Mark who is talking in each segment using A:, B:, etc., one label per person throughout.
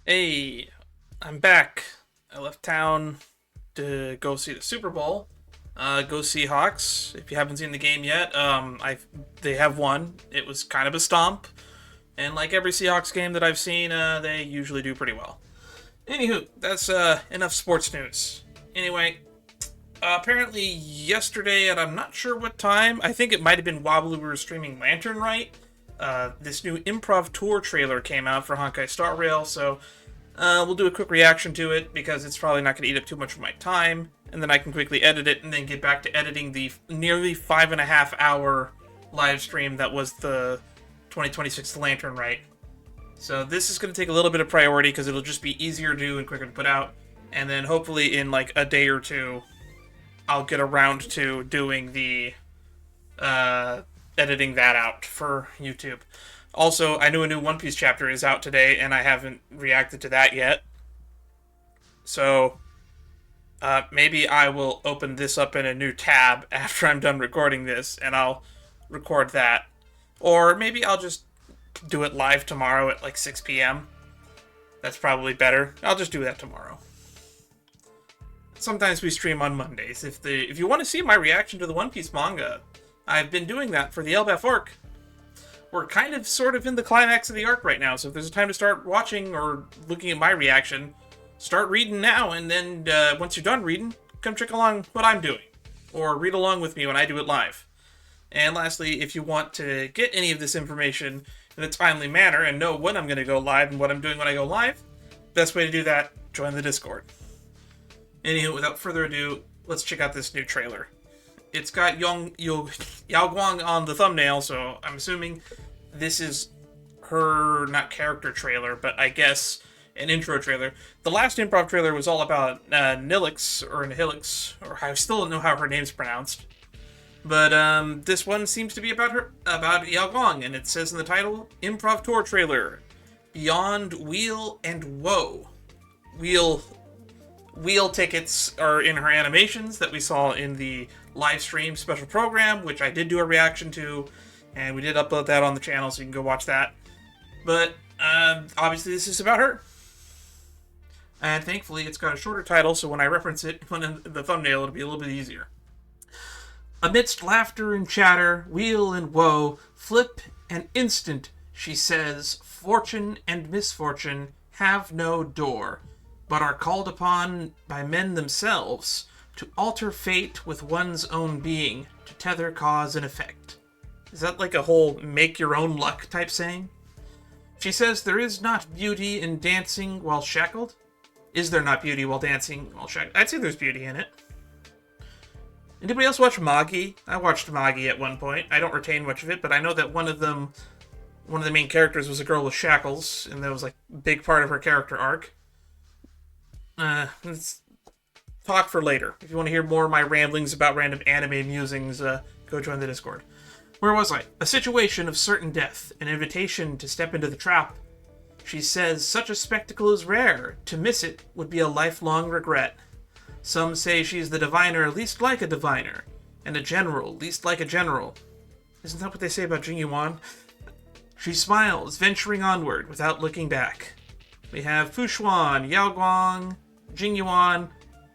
A: Hey, I'm back. I left town to go see the Super Bowl. Go Seahawks. If you haven't seen the game yet, they have won. It was kind of a stomp, and like every Seahawks game that I've seen, they usually do pretty well. Anywho, that's enough sports news. Anyway, apparently yesterday at I'm not sure what time. I think it might have been while we were streaming Lantern, right? This new Improv tour trailer came out for Honkai Star Rail, so we'll do a quick reaction to it because it's probably not going to eat up too much of my time, and then I can quickly edit it and then get back to editing the nearly 5.5 hour live stream that was the 2026 Lantern Rite. So this is going to take a little bit of priority because it'll just be easier to do and quicker to put out, and then hopefully in like a day or two, I'll get around to doing the editing that out for YouTube. Also, I knew a new One Piece chapter is out today, and I haven't reacted to that yet. So, maybe I will open this up in a new tab after I'm done recording this, and I'll record that. Or maybe I'll just do it live tomorrow at like 6 p.m. That's probably better. I'll just do that tomorrow. Sometimes we stream on Mondays. If you want to see my reaction to the One Piece manga, I've been doing that for the Elbaf arc. We're kind of sort of in the climax of the arc right now, so if there's a time to start watching or looking at my reaction, start reading now, and then once you're done reading, come check along what I'm doing. Or read along with me when I do it live. And lastly, if you want to get any of this information in a timely manner and know when I'm going to go live and what I'm doing when I go live, best way to do that, join the Discord. Anywho, without further ado, let's check out this new trailer. It's got Yao Guang on the thumbnail, so I'm assuming this is her, not character trailer, but I guess an intro trailer. The last improv trailer was all about Nihilix, or I still don't know how her name's pronounced. But this one seems to be about Yao Guang, and it says in the title, Improv Tour Trailer, Beyond Weal and Woe. Weal tickets are in her animations that we saw in the live stream special program, which I did do a reaction to, and we did upload that on the channel, so you can go watch that. But obviously this is about her. And thankfully it's got a shorter title, so when I reference it in the thumbnail, it'll be a little bit easier. Amidst laughter and chatter, weal and woe, flip and instant, she says, fortune and misfortune have no door, but are called upon by men themselves to alter fate with one's own being, to tether cause and effect. Is that like a whole make your own luck type saying? She says there is not beauty in dancing while shackled. Is there not beauty while dancing while shackled? I'd say there's beauty in it. Anybody else watch Magi? I watched Magi at one point. I don't retain much of it, but I know that one of the main characters was a girl with shackles, and that was like a big part of her character arc. Let's talk for later. If you want to hear more of my ramblings about random anime musings, go join the Discord. Where was I? A situation of certain death, an invitation to step into the trap. She says such a spectacle is rare. To miss it would be a lifelong regret. Some say she's the diviner least like a diviner, and a general least like a general. Isn't that what they say about Jing Yuan? She smiles, venturing onward without looking back. We have Fu Xuan, Yao Guang, Jing Yuan,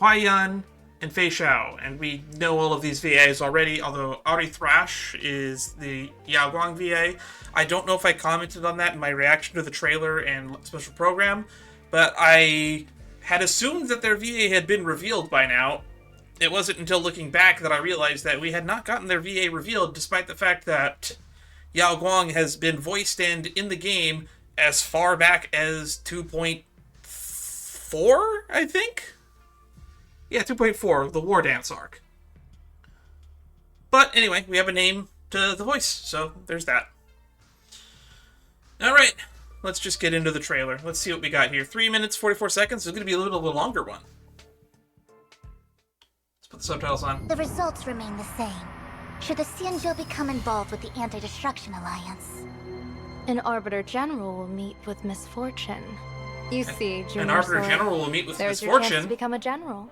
A: Huayan, and Fei Xiao, and we know all of these VAs already, although Ari Thrash is the Yao Guang VA. I don't know if I commented on that in my reaction to the trailer and special program, but I had assumed that their VA had been revealed by now. It wasn't until looking back that I realized that we had not gotten their VA revealed, despite the fact that Yao Guang has been voiced and in the game as far back as 2.4, I think? Yeah, 2.4, the War Dance arc. But anyway, we have a name to the voice, so there's that. Alright, let's just get into the trailer. Let's see what we got here. 3 minutes, 44 seconds. It's going to be a little bit longer one. Let's put the subtitles on.
B: The results remain the same. Should the Xianzhou become involved with the Anti-Destruction Alliance?
C: An Arbiter General will meet with misfortune. You see, Junior
A: An Arbiter
C: Sword,
A: General will meet with
C: there's your chance
A: misfortune.
C: to become a general.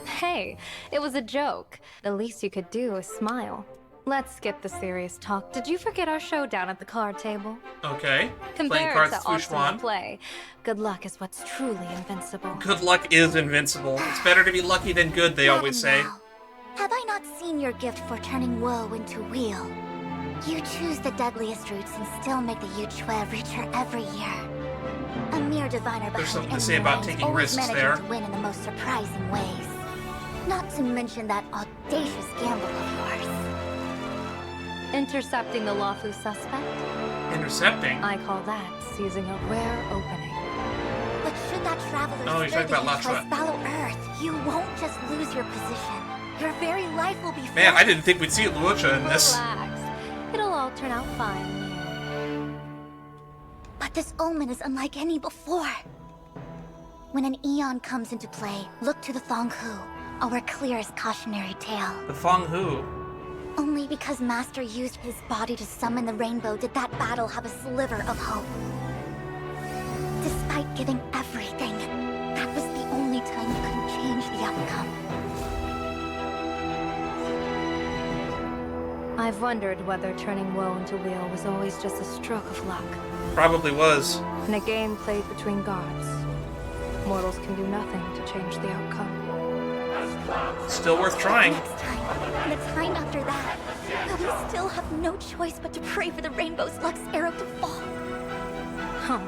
C: Hey, it was a joke. The least you could do is smile. Let's skip the serious talk. Did you forget our showdown at the card table?
A: Okay. Playing
C: Compared
A: cards
C: to
A: with
C: optimal
A: Fushwan.
C: play, good luck is what's truly invincible.
A: Good luck is invincible. It's better to be lucky than good, they always say.
B: Now, have I not seen your gift for turning woe into weal? You choose the deadliest routes and still make the Yuchue reach her every year. A mere diviner
A: There's something
B: behind
A: to say
B: enemy
A: about
B: lines,
A: taking
B: always
A: risks
B: managing
A: there.
B: to win in the most surprising ways. Not to mention that audacious gamble of yours.
C: Intercepting the lawful suspect?
A: Intercepting?
C: I call that seizing a rare opening.
B: But should that traveler
A: Oh, you're
B: spread
A: talking
B: the
A: about
B: Yuchue's
A: Lachua.
B: fallow earth, you won't just lose your position. Your very life will be
A: Man, I
B: forfeit.
A: didn't think we'd see Lucha in this.
C: Relax. It'll all turn out fine.
B: But this omen is unlike any before. When an eon comes into play, look to the Thong Hu, our clearest cautionary tale.
A: The Fong Hu.
B: Only because Master used his body to summon the rainbow did that battle have a sliver of hope. Despite giving everything, that was the only time you couldn't change the outcome.
C: I've wondered whether turning woe into weal was always just a stroke of luck.
A: Probably was.
C: In a game played between gods, mortals can do nothing to change the outcome.
A: Still worth trying.
B: Next time, and the time after that, we still have no choice but to pray for the rainbow's luck's arrow to fall.
C: Huh.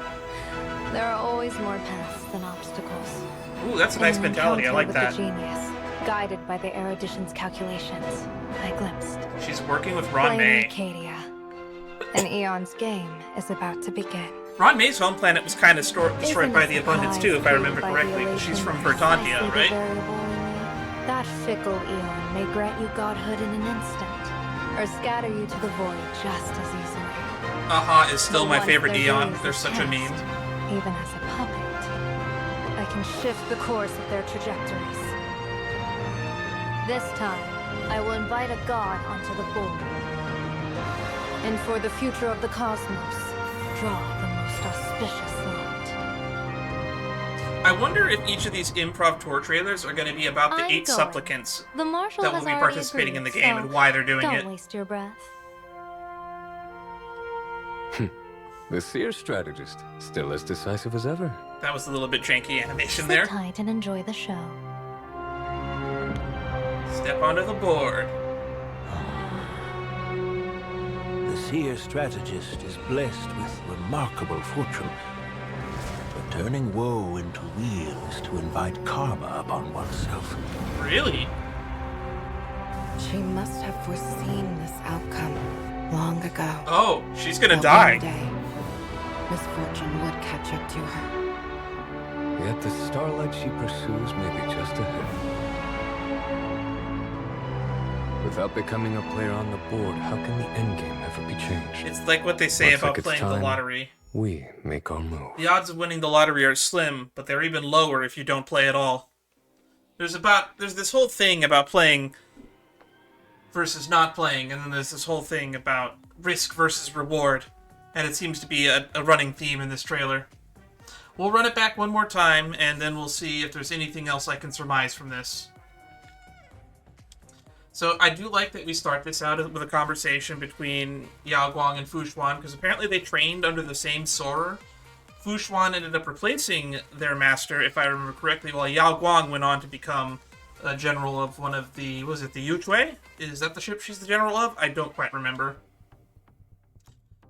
C: There are always more paths than obstacles.
A: Ooh, that's a nice
C: In an
A: mentality. I
C: encounter
A: like
C: with
A: that.
C: the genius, guided by the erudition's calculations, I glimpsed.
A: She's working with Ron
C: Playing
A: May.
C: Arcadia. An Eon's game is about to begin.
A: Ron May's home planet was kind of destroyed
C: Isn't
A: by
C: a
A: the Abundance
C: surprise
A: too, if I
C: fueled
A: remember
C: by
A: correctly.
C: the
A: She's from
C: elation
A: Verdantia,
C: precisely the
A: right?
C: variable in you? That fickle Eon may grant you godhood in an instant, or scatter you to the void just as easily.
A: Aha is still
C: But
A: my
C: once
A: favorite
C: their
A: Eon.
C: gaze
A: There's
C: is
A: such a meme.
C: cast, even as a puppet, I can shift the course of their trajectories. This time, I will invite a god onto the board. And for the future of the cosmos, draw the most auspicious lot.
A: I wonder if each of these improv tour trailers are going to be about the
C: I'm
A: 8
C: going.
A: supplicants
C: The marshal
A: that
C: has
A: will be
C: already
A: participating in the
C: agreed,
A: game
C: so
A: and why they're doing
C: don't
A: it.
C: waste your breath.
D: The seer strategist, still as decisive as ever.
A: That was a little bit janky animation
C: Sit
A: there.
C: tight and enjoy the show.
A: Step onto the board.
E: The seer strategist is blessed with remarkable fortune. But turning woe into weal is to invite karma upon oneself.
A: Really?
F: She must have foreseen this outcome long ago.
A: Oh, she's gonna
F: That
A: die.
F: one day, misfortune would catch up to her.
D: Yet the starlight she pursues may be just ahead. Without becoming a player on the board, how can the endgame ever be changed?
A: It's like what they say
D: Looks
A: about
D: like it's
A: playing the
D: time.
A: lottery.
D: We make our move.
A: The odds of winning the lottery are slim, but they're even lower if you don't play at all. There's this whole thing about playing versus not playing, and then there's this whole thing about risk versus reward, and it seems to be a running theme in this trailer. We'll run it back one more time, and then we'll see if there's anything else I can surmise from this. So I do like that we start this out with a conversation between Yao Guang and Fushwan, because apparently they trained under the same Sorer. Fushwan ended up replacing their master, if I remember correctly, while Yao Guang went on to become a general of one of the, was it the Yuchue? Is that the ship she's the general of? I don't quite remember.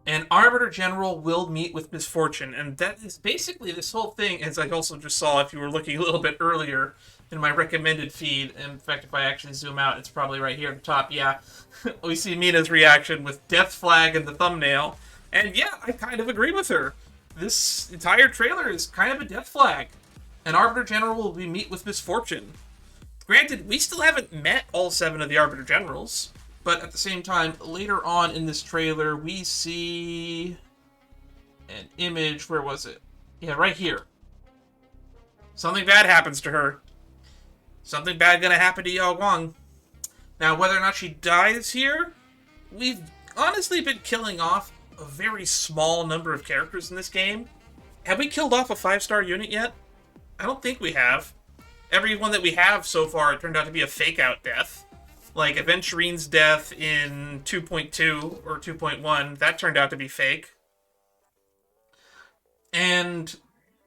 A: And Arbiter General will meet with misfortune, and that is basically this whole thing, as I also just saw if you were looking a little bit earlier in my recommended feed. In fact, if I actually zoom out, it's probably right here at the top. Yeah, we see Mina's reaction with Death Flag in the thumbnail, and yeah, I kind of agree with her. This entire trailer is kind of a death flag. And Arbiter General will meet with misfortune. Granted, we still haven't met all 7 of the Arbiter Generals, but at the same time, later on in this trailer, we see an image. Where was it? Yeah, right here. Something bad happens to her. Something bad gonna happen to Yao Guang. Now, whether or not she dies here, we've honestly been killing off a very small number of characters in this game. Have we killed off a 5-star unit yet? I don't think we have. Everyone that we have so far turned out to be a fake-out death. Like, Aventurine's death in 2.2 or 2.1, that turned out to be fake. And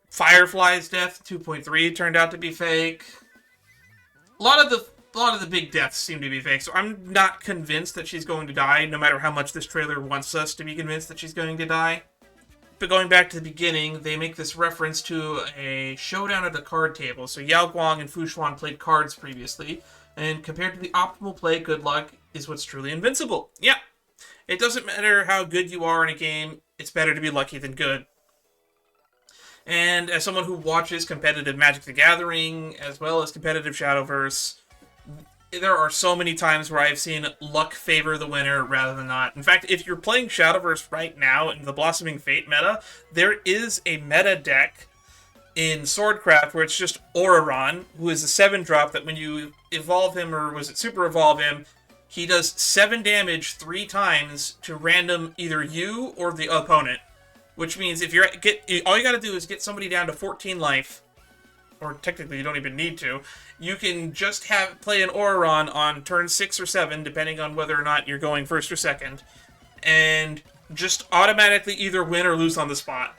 A: Firefly's death in 2.3 turned out to be fake. A lot of the big deaths seem to be fake, so I'm not convinced that she's going to die, no matter how much this trailer wants us to be convinced that she's going to die. But going back to the beginning, they make this reference to a showdown at a card table. So Yao Guang and Fu Xuan played cards previously, and compared to the optimal play, good luck is what's truly invincible. Yeah, it doesn't matter how good you are in a game, it's better to be lucky than good. And as someone who watches competitive Magic the Gathering, as well as competitive Shadowverse, there are so many times where I've seen luck favor the winner rather than not. In fact, if you're playing Shadowverse right now in the Blossoming Fate meta, there is a meta deck in Swordcraft where it's just Oraron, who is a 7-drop that when you evolve him, or was it super evolve him, he does 7 damage 3 times to random either you or the opponent. Which means if all you gotta do is get somebody down to 14 life, or technically you don't even need to, you can just play an Oraron on turn 6 or 7, depending on whether or not you're going first or second, and just automatically either win or lose on the spot.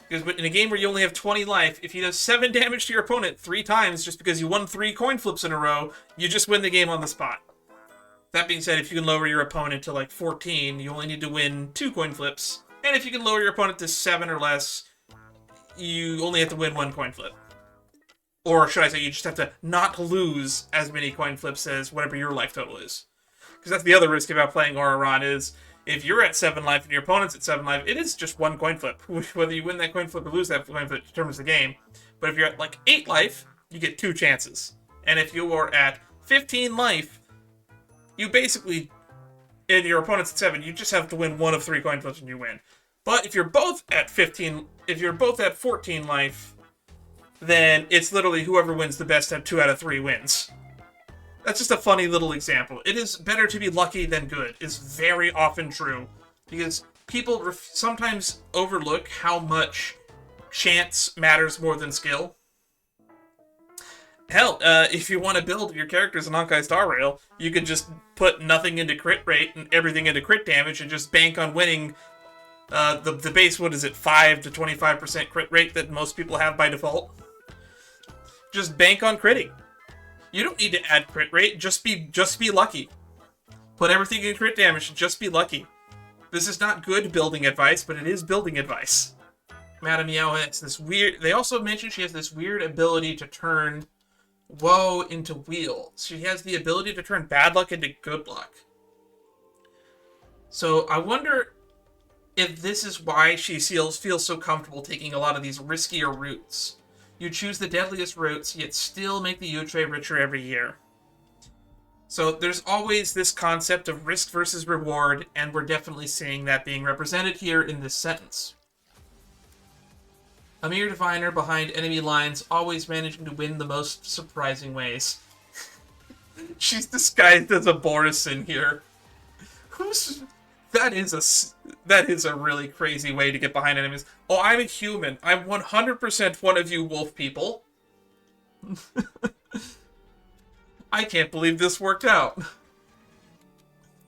A: Because in a game where you only have 20 life, if he does 7 damage to your opponent 3 times just because you won 3 coin flips in a row, you just win the game on the spot. That being said, if you can lower your opponent to like 14, you only need to win 2 coin flips. And if you can lower your opponent to 7 or less, you only have to win 1 coin flip. Or should I say, you just have to not lose as many coin flips as whatever your life total is. Because that's the other risk about playing Oraron is, if you're at 7 life and your opponent's at 7 life, it is just 1 coin flip. Whether you win that coin flip or lose that coin flip determines the game. But if you're at like 8 life, you get 2 chances. And if you are at 15 life, you basically, and your opponent's at 7, you just have to win 1 of 3 coin flips and you win. But if you're both at 14 life, then it's literally whoever wins the best at 2 out of 3 wins. That's just a funny little example. It is better to be lucky than good. It's very often true. Because people sometimes overlook how much chance matters more than skill. Hell, if you want to build your characters in Honkai Star Rail, you could just put nothing into crit rate and everything into crit damage and just bank on winning the base, 5 to 25% crit rate that most people have by default. Just bank on critting. You don't need to add crit rate, just be lucky. Put everything in crit damage and just be lucky. This is not good building advice, but it is building advice. Madame Meow has this weird... They also mentioned she has this weird ability to turn woe into weal. She has the ability to turn bad luck into good luck. So I wonder if this is why she feels so comfortable taking a lot of these riskier routes. You choose the deadliest routes, yet still make the Yutre richer every year. So there's always this concept of risk versus reward, and we're definitely seeing that being represented here in this sentence. A mere diviner behind enemy lines, always managing to win the most surprising ways. She's disguised as a Borison here. That is a really crazy way to get behind enemies. Oh, I'm a human. I'm 100% one of you wolf people. I can't believe this worked out.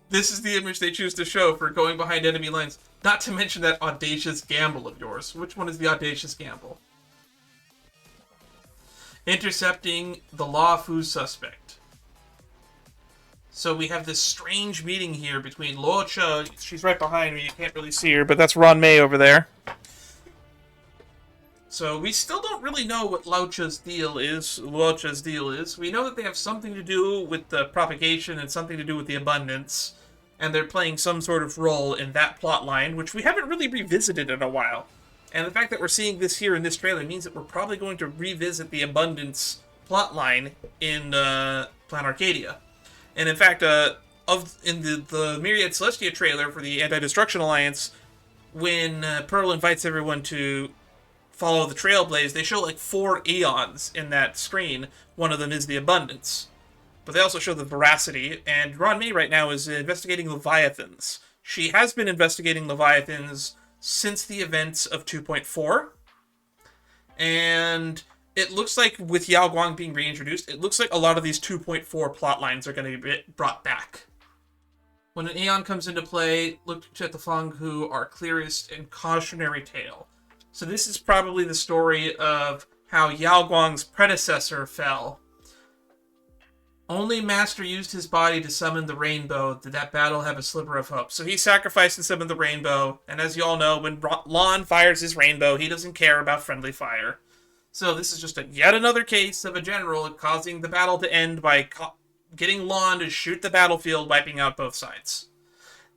A: This is the image they choose to show for going behind enemy lines. Not to mention that audacious gamble of yours. Which one is the audacious gamble? Intercepting the Luofu suspect. So we have this strange meeting here between Luocha. She's right behind me. You can't really see her, but that's Ron May over there. So we still don't really know what Luocha's deal is. We know that they have something to do with the propagation and something to do with the abundance. And they're playing some sort of role in that plot line, which we haven't really revisited in a while. And the fact that we're seeing this here in this trailer means that we're probably going to revisit the abundance plot line in Plan Arcadia. And in fact, in the Myriad Celestia trailer for the Anti-Destruction Alliance, when Pearl invites everyone to follow the Trailblaze, they show like 4 eons in that screen. One of them is the Abundance. But they also show the Veracity, and Ron May right now is investigating Leviathans. She has been investigating Leviathans since the events of 2.4, and it looks like with Yao Guang being reintroduced, it looks like a lot of these 2.4 plot lines are going to be brought back. When an Aeon comes into play, look at the Feng who are clearest and cautionary tale. So this is probably the story of how Yao Guang's predecessor fell. Only Master used his body to summon the rainbow. Did that battle have a sliver of hope? So he sacrificed and summoned the rainbow. And as you all know, when Lon fires his rainbow, he doesn't care about friendly fire. So this is just yet another case of a general causing the battle to end by getting Lon to shoot the battlefield, wiping out both sides.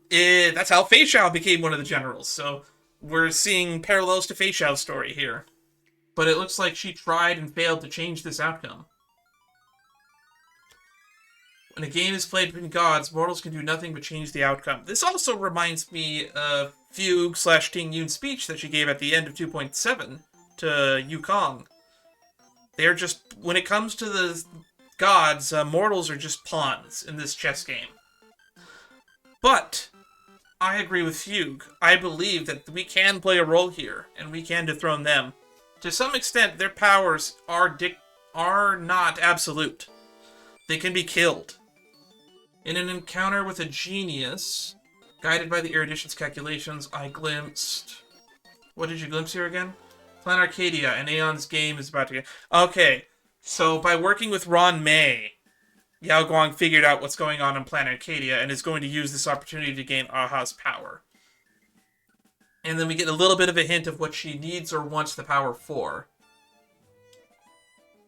A: That's how Fei Xiao became one of the generals. So we're seeing parallels to Fei Xiao's story here. But it looks like she tried and failed to change this outcome. When a game is played between gods, mortals can do nothing but change the outcome. This also reminds me of Fugue/Ting Yun's speech that she gave at the end of 2.7 to Yukong. They're just, when it comes to the gods, mortals are just pawns in this chess game. But I agree with Fugue. I believe that we can play a role here, and we can dethrone them. To some extent, their powers are not absolute. They can be killed. In an encounter with a genius, guided by the erudition's calculations, I glimpsed... What did you glimpse here again? Plan Arcadia, and Aeon's game is about to get... Okay, so by working with Ron May, Yao Guang figured out what's going on in Plan Arcadia and is going to use this opportunity to gain Aha's power. And then we get a little bit of a hint of what she needs or wants the power for.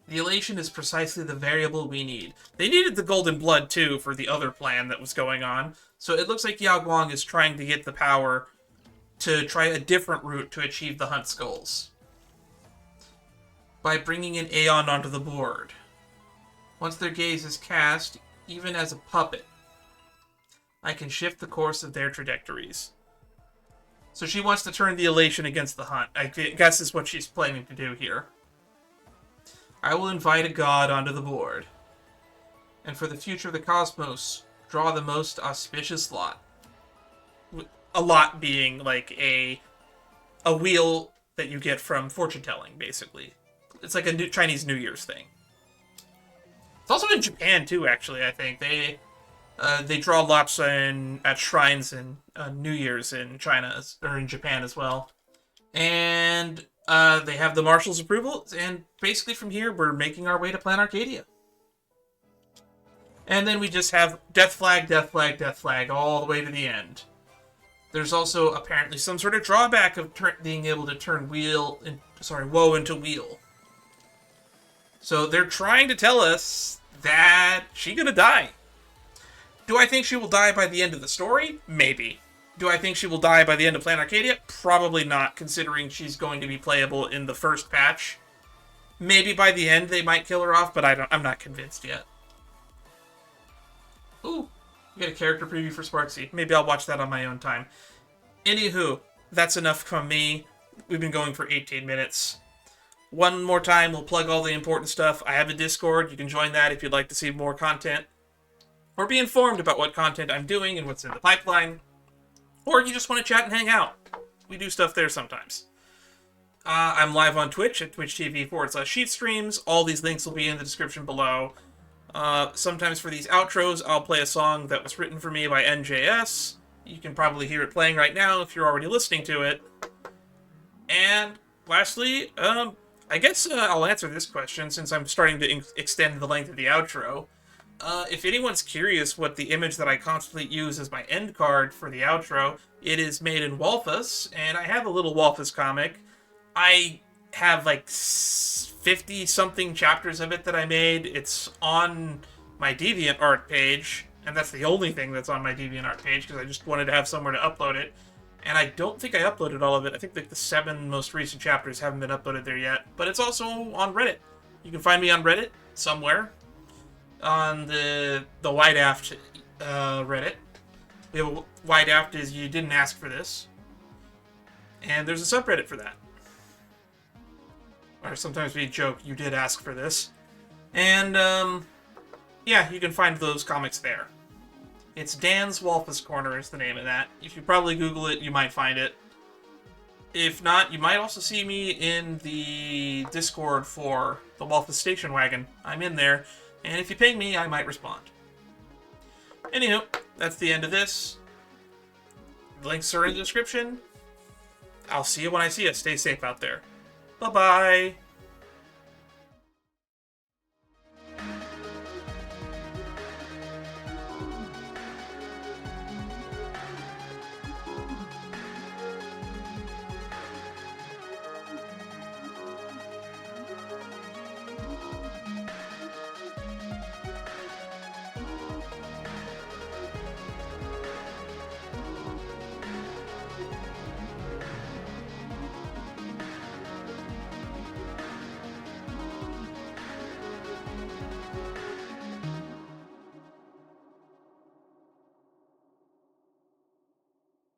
A: The elation is precisely the variable we need. They needed the golden blood, too, for the other plan that was going on. So it looks like Yao Guang is trying to get the power to try a different route to achieve the Hunt's goals. By bringing an Aeon onto the board. Once their gaze is cast, even as a puppet, I can shift the course of their trajectories. So she wants to turn the elation against the Hunt. I guess is what she's planning to do here. I will invite a god onto the board. And for the future of the cosmos, draw the most auspicious lot. A lot being like a wheel that you get from fortune telling, basically. It's like a Chinese New Year's thing. It's also in Japan too, actually. I think they draw lots at shrines in New Year's in China or in Japan as well, and they have the marshal's approval. And basically, from here, we're making our way to Plan Arcadia. And then we just have death flag, death flag, death flag all the way to the end. There's also apparently some sort of drawback of being able to turn Woe into Weal. So they're trying to tell us that she's gonna die. Do I think she will die by the end of the story? Maybe. Do I think she will die by the end of Plan Arcadia? Probably not, considering she's going to be playable in the first patch. Maybe by the end they might kill her off, but I'm not convinced yet. Ooh, we got a character preview for Sparksy. Maybe I'll watch that on my own time. Anywho, that's enough from me. We've been going for 18 minutes. One more time, we'll plug all the important stuff. I have a Discord. You can join that if you'd like to see more content, or be informed about what content I'm doing and what's in the pipeline, or you just want to chat and hang out. We do stuff there sometimes. I'm live on Twitch at twitch.tv/sheetstreams. All these links will be in the description below. Sometimes for these outros, I'll play a song that was written for me by NJS. You can probably hear it playing right now if you're already listening to it. And lastly, I guess I'll answer this question since I'm starting to extend the length of the outro. If anyone's curious what the image that I constantly use as my end card for the outro, it is made in Walfus, and I have a little Walfus comic. I have like 50-something chapters of it that I made. It's on my DeviantArt page, and that's the only thing that's on my DeviantArt page, because I just wanted to have somewhere to upload it. And I don't think I uploaded all of it. I think like the 7 most recent chapters haven't been uploaded there yet. But it's also on Reddit. You can find me on Reddit somewhere. On the Wide Aft Reddit. We have a Wide Aft is You Didn't Ask for This. And there's a subreddit for that. Or sometimes we joke, you did ask for this. And, yeah, you can find those comics there. It's Dan's Walfus Corner is the name of that. If you probably Google it, you might find it. If not, you might also see me in the Discord for the Wolf Station Wagon. I'm in there, and if you ping me, I might respond. Anywho, that's the end of this. Links are in the description. I'll see you when I see you. Stay safe out there. Bye-bye.